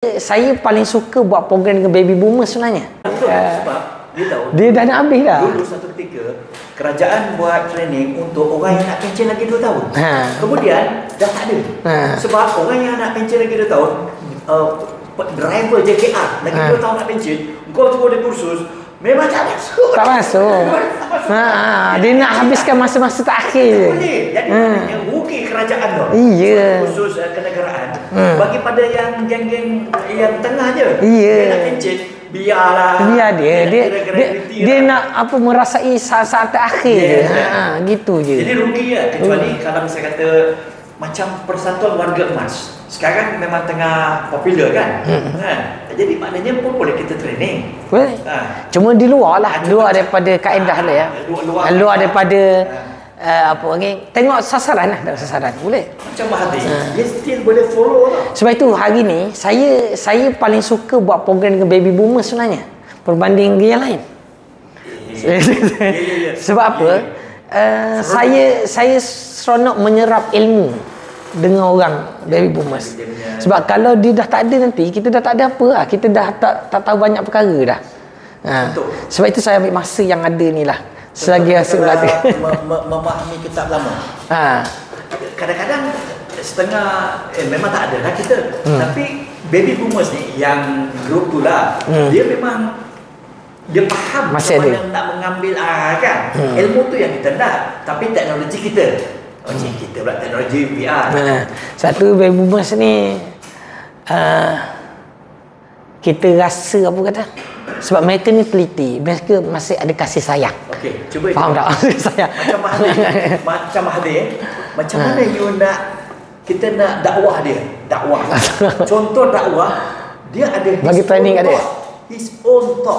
Saya paling suka buat program dengan baby boomer sebenarnya. Betul, sebab dia tahu dia dah nak habis dah. Dulu satu ketika kerajaan buat training untuk orang yang nak pencen lagi 2 tahun. Kemudian dah tak ada. Sebab orang yang nak pencen lagi 2 tahun, driver JKR lagi 2 tahun nak pencen, kau tunggu dia kursus, memang tak masuk. Tak masuk. Dia nak habiskan masa-masa terakhir je. Boleh. Jadi maknanya rugi kerajaan tu. Iya. Khusus kenegaraan. Bagi pada yang geng-geng yang tengah je. Iya. Dia nak pencen, biarlah. Biar dia nak apa merasai saat-saat terakhir je. Gitu je. Jadi rugi lah. Kecuali kalau misalnya kata macam Persatuan Warga Emas. Sekarang memang tengah popular kan. Jadi maknanya pun boleh kita training. Boleh. Cuma di luar lah. Luar daripada kaedah lah ya. Luar daripada apa ni, tengok sasaran lah, sasaran boleh. Macam Mahathir, dia still boleh follow lah. Sebab itu hari ni saya paling suka buat program dengan baby boomer sebenarnya berbanding yang lain. Sebab apa? Saya seronok menyerap ilmu dengan orang baby boomers. Sebab kalau dia dah tak ada nanti, kita dah tak ada apa lah. Kita dah tak tahu banyak perkara dah. Sebab itu saya ambil masa yang ada ni lah. Selagi hasil berada. Memahami kitab lama. Kadang-kadang setengah memang tak ada lah kita. Tapi baby boomers ni yang grup tu lah, dia memang dia faham macam mana nak mengambil kan. Ilmu tu yang kita nak, tapi teknologi kita. Kita pula teknologi VR. Satu baby boomers ni kita rasa apa kata? Sebab mereka ni teliti, mereka masih ada kasih sayang. Okey, cuba faham tak? Kasih sayang. Macam Mahathir, macam mana you nak kita nak dakwah dia? Dakwah. Contoh dakwah, dia ada bagi training kat dia. His own thought.